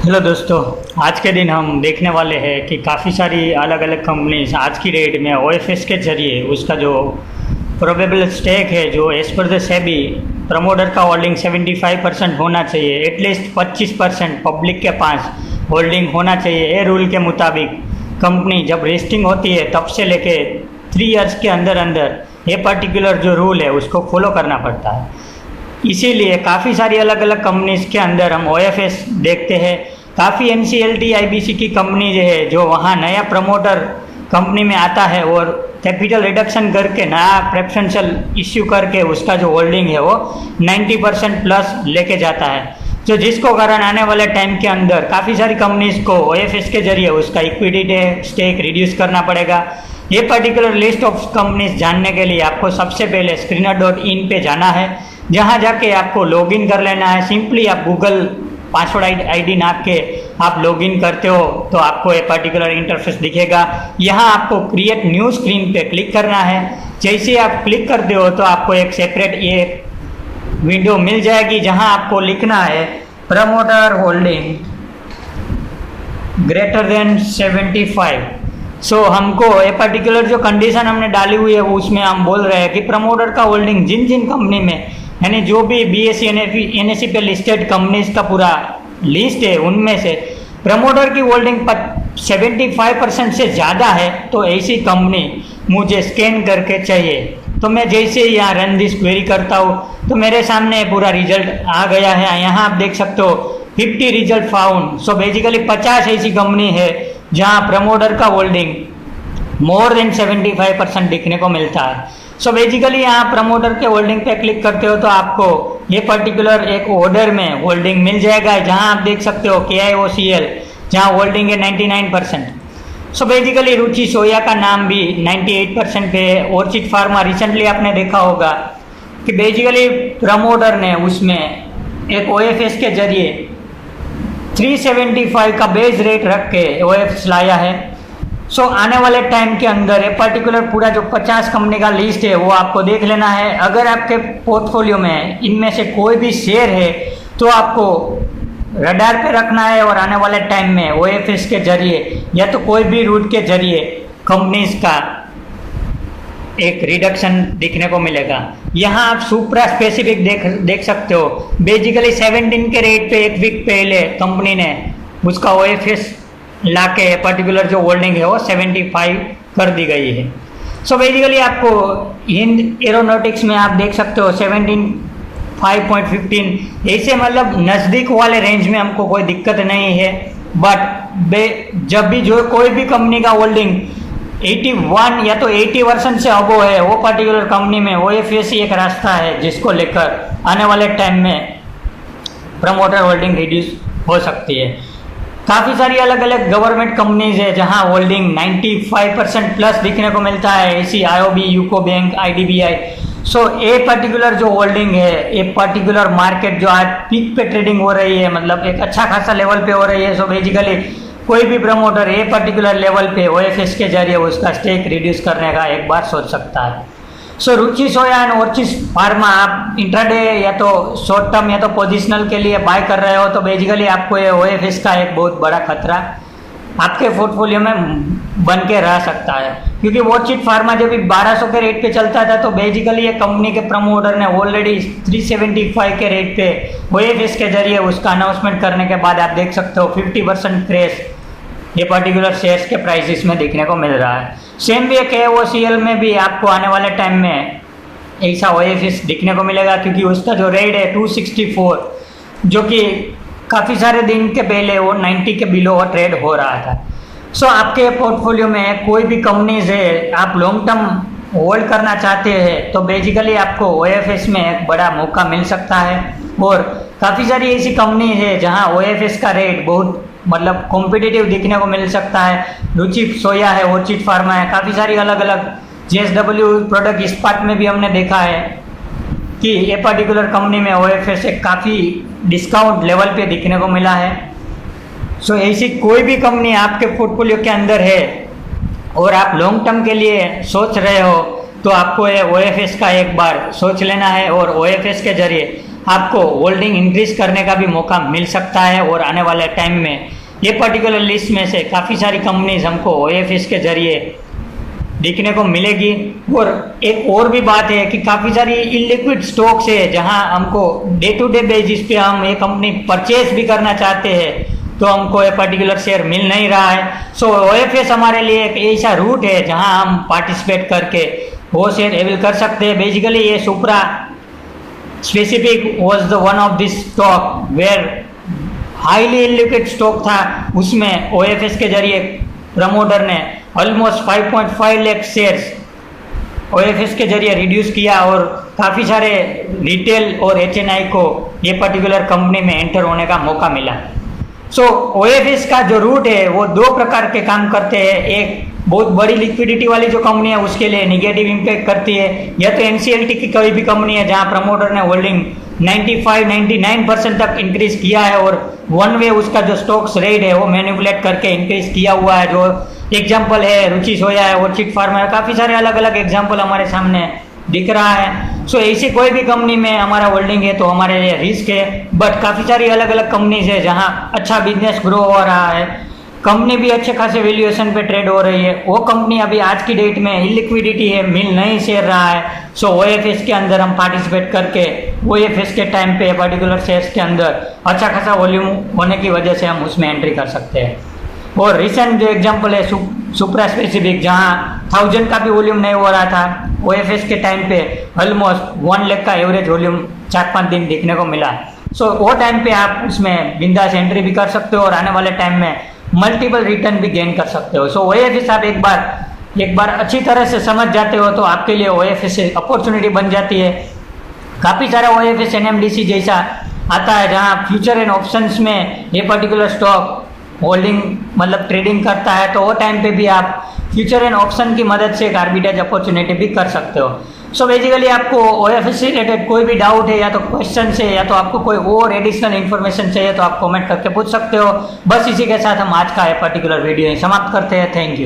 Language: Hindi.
हेलो दोस्तों। आज के दिन हम देखने वाले हैं कि काफ़ी सारी अलग अलग कंपनीज आज की डेट में ओएफएस के जरिए उसका जो प्रोबेबल स्टेक है, जो as per the SEBI promoter का होल्डिंग 75% होना चाहिए, एटलीस्ट 25% पब्लिक के पास होल्डिंग होना चाहिए। ये रूल के मुताबिक कंपनी जब लिस्टिंग होती है तब से लेके 3 इयर्स के अंदर अंदर ये पर्टिकुलर जो रूल है उसको फॉलो करना पड़ता है। इसीलिए काफ़ी सारी अलग अलग कंपनीज के अंदर हम ओएफएस देखते हैं। काफ़ी एनसीएलटी आईबीसी की कंपनी जो है, जो वहाँ नया प्रमोटर कंपनी में आता है और कैपिटल रिडक्शन करके नया प्रेफरेंशियल इश्यू करके उसका जो होल्डिंग है वो 90% प्लस लेके जाता है, जो जिसको कारण आने वाले टाइम के अंदर काफ़ी सारी कंपनीज को ओएफएस के जरिए उसका इक्विटी स्टेक रिड्यूस करना पड़ेगा। ये पर्टिकुलर लिस्ट ऑफ कंपनीज जानने के लिए आपको सबसे पहले screener.in पे जाना है, जहाँ जाके आपको लॉगिन कर लेना है। सिंपली आप गूगल पासवर्ड आईडी नाप के आप लॉगिन करते हो तो आपको ये पर्टिकुलर इंटरफेस दिखेगा। यहाँ आपको क्रिएट न्यू स्क्रीन पे क्लिक करना है। जैसे आप क्लिक करते हो तो आपको एक सेपरेट ये विंडो मिल जाएगी, जहाँ आपको लिखना है प्रमोटर होल्डिंग ग्रेटर देन 75। हमको ये पर्टिकुलर जो कंडीशन हमने डाली हुई है उसमें हम बोल रहे हैं कि प्रमोटर का होल्डिंग जिन जिन कंपनी में, यानी जो भी बीएसई एनएसई पे लिस्टेड कंपनीज का पूरा लिस्ट है उनमें से प्रमोटर की होल्डिंग 75% से ज़्यादा है तो ऐसी कंपनी मुझे स्कैन करके चाहिए। तो मैं जैसे ही यहाँ रन दिस क्वेरी करता हूँ तो मेरे सामने पूरा रिजल्ट आ गया है। यहाँ आप देख सकते हो 50 रिजल्ट फाउंड। बेसिकली 50 ऐसी कंपनी है जहाँ प्रमोटर का होल्डिंग मोर देन 75% दिखने को मिलता है। बेसिकली यहाँ प्रमोटर के होल्डिंग पे क्लिक करते हो तो आपको ये पर्टिकुलर एक ऑर्डर में होल्डिंग मिल जाएगा, जहाँ आप देख सकते हो KIOCL, जहाँ होल्डिंग है 99%। बेसिकली रुचि सोया का नाम भी 98% पे है। ऑर्चिड फार्मा रिसेंटली आपने देखा होगा कि बेसिकली प्रमोटर ने उसमें एक OFS के जरिए 375 का बेस रेट रख के OFS लाया है। आने वाले टाइम के अंदर ये पर्टिकुलर पूरा जो 50 कंपनी का लिस्ट है वो आपको देख लेना है। अगर आपके पोर्टफोलियो में इनमें से कोई भी शेयर है तो आपको रडार पे रखना है और आने वाले टाइम में OFS के जरिए या तो कोई भी रूट के जरिए कंपनीज का एक रिडक्शन दिखने को मिलेगा। यहाँ आप सुप्रा स्पेसिफिक देख सकते हो। बेसिकली 17 के रेट पे एक वीक पहले कंपनी ने उसका OFS लाके पर्टिकुलर जो होल्डिंग है वो 75 कर दी गई है। बेसिकली आपको हिंद एरोनॉटिक्स में आप देख सकते हो 5.15 ऐसे, मतलब नज़दीक वाले रेंज में हमको कोई दिक्कत नहीं है। बट जब भी जो कोई भी कंपनी का होल्डिंग 81 या तो 80% से अबो है, वो पर्टिकुलर कंपनी में OFS ही एक रास्ता है जिसको लेकर आने वाले टाइम में प्रमोटर होल्डिंग रिड्यूस हो सकती है। काफ़ी सारी अलग अलग गवर्नमेंट कंपनीज है जहां होल्डिंग 95% प्लस दिखने को मिलता है, ऐसी IOB, UCO bank, IDBI। A particular जो होल्डिंग है, ये पर्टिकुलर मार्केट जो आज पीक पे ट्रेडिंग हो रही है, मतलब एक अच्छा खासा लेवल पे हो रही है। बेसिकली कोई भी प्रमोटर ये पर्टिकुलर लेवल पे OFS के जरिए उसका स्टेक रिड्यूस करने का एक बार सोच सकता है। रुचि सोया एंड ऑर्चिड फार्मा आप इंट्राडे या तो शॉर्ट टर्म या तो पोजिशनल के लिए बाय कर रहे हो तो बेसिकली आपको ये OFS का एक बहुत बड़ा खतरा आपके पोर्टफोलियो में बन के रह सकता है, क्योंकि ऑर्चिड फार्मा जब भी 1200 के रेट पे चलता था तो बेसिकली ये कंपनी के प्रमोटर ने ऑलरेडी 375 के रेट पे OFS के जरिए उसका अनाउंसमेंट करने के बाद आप देख सकते हो 50% क्रैश ये पर्टिकुलर शेयर्स के प्राइसेस में देखने को मिल रहा है। सेम भी KIOCL में भी आपको आने वाले टाइम में ऐसा OFS दिखने को मिलेगा, क्योंकि उसका जो रेट है 264, जो कि काफ़ी सारे दिन के पहले वो 90 के बिलो वो ट्रेड हो रहा था। आपके पोर्टफोलियो में कोई भी कंपनीज है, आप लॉन्ग टर्म होल्ड करना चाहते हैं तो बेसिकली आपको OFS में एक बड़ा मौका मिल सकता है। और काफ़ी सारी ऐसी कंपनी है जहां OFS का रेट बहुत मतलब कॉम्पिटिटिव दिखने को मिल सकता है। रुचि सोया है, ऑर्चिड फार्मा है, काफ़ी सारी अलग अलग JSW प्रोडक्ट इस्पात में भी हमने देखा है कि ये पर्टिकुलर कंपनी में OFS एक काफ़ी डिस्काउंट लेवल पे दिखने को मिला है। ऐसी कोई भी कंपनी आपके पोर्टफोलियो के अंदर है और आप लॉन्ग टर्म के लिए सोच रहे हो तो आपको ये OFS का एक बार सोच लेना है और OFS के जरिए आपको होल्डिंग इंक्रीज करने का भी मौका मिल सकता है। और आने वाले टाइम में ये पर्टिकुलर लिस्ट में से काफ़ी सारी कंपनीज हमको OFS के जरिए दिखने को मिलेगी। और एक और भी बात है कि काफ़ी सारी इलिक्विड स्टॉक्स है जहां हमको डे टू डे बेसिस पे हम ये कंपनी परचेज भी करना चाहते हैं तो हमको ये पर्टिकुलर शेयर मिल नहीं रहा है। सो OFS हमारे लिए एक ऐसा रूट है जहां हम पार्टिसिपेट करके वो शेयर एवेल कर सकते हैं। बेसिकली ये Supra specific was the one of this stock where highly illiquid stock था, उसमें OFS के जरिए प्रमोटर ने ऑलमोस्ट 5.5 लाख शेयर्स OFS के जरिए रिड्यूस किया और काफ़ी सारे रिटेल और HNI को ये पर्टिकुलर कंपनी में एंटर होने का मौका मिला। सो OFS का जो रूट है वो दो प्रकार के काम करते हैं। एक बहुत बड़ी लिक्विडिटी वाली जो कंपनी है उसके लिए निगेटिव इम्पैक्ट करती है, या तो NCLT की कोई भी कंपनी है जहां प्रमोटर ने होल्डिंग 95-99% तक इंक्रीज किया है और वन वे उसका जो स्टॉक्स रेट है वो मैनिपुलेट करके इंक्रीज किया हुआ है। जो एग्जांपल है रुचि सोया है, ऑर्चिड फार्मा है, काफ़ी सारे अलग अलग एग्जांपल हमारे सामने दिख रहा है। सो ऐसी कोई भी कंपनी में हमारा होल्डिंग है तो हमारे लिए रिस्क है, बट काफ़ी सारी अलग अलग कंपनीज है जहां अच्छा बिजनेस ग्रो हो रहा है, कंपनी भी अच्छे खासे वैल्यूएशन पे ट्रेड हो रही है। वो कंपनी अभी आज की डेट में इलिक्विडिटी है, मिल नहीं शेयर रहा है। सो OFS के अंदर हम पार्टिसिपेट करके OFS के टाइम पे पर्टिकुलर शेयर्स के अंदर अच्छा खासा वॉल्यूम होने की वजह से हम उसमें एंट्री कर सकते हैं। और रिसेंट जो एग्जांपल है सुप्रा स्पेसिफिक, जहाँ 1000 का भी वॉल्यूम नहीं हो रहा था, OFS के टाइम पे ऑलमोस्ट 1 लाख का एवरेज वॉल्यूम 4-5 दिन देखने को मिला। सो वो टाइम पे आप उसमें बिंदास एंट्री भी कर सकते हो और आने वाले टाइम में मल्टीपल रिटर्न भी गेन कर सकते हो। सो OFS आप एक बार अच्छी तरह से समझ जाते हो तो आपके लिए OFS अपॉर्चुनिटी बन जाती है। काफ़ी सारा OFS NMDC जैसा आता है जहां फ्यूचर एंड ऑप्शंस में ये पर्टिकुलर स्टॉक होल्डिंग मतलब ट्रेडिंग करता है, तो वो टाइम पे भी आप फ्यूचर एंड ऑप्शन की मदद से एक आर्बिट्रेज अपॉर्चुनिटी भी कर सकते हो। सो बेसिकली आपको OFS से रिलेटेड कोई भी डाउट है या तो क्वेश्चन है या तो आपको कोई और एडिशनल इन्फॉर्मेशन चाहिए तो आप कमेंट करके पूछ सकते हो। बस इसी के साथ हम आज का ये पर्टिकुलर वीडियो समाप्त करते हैं। Thank you.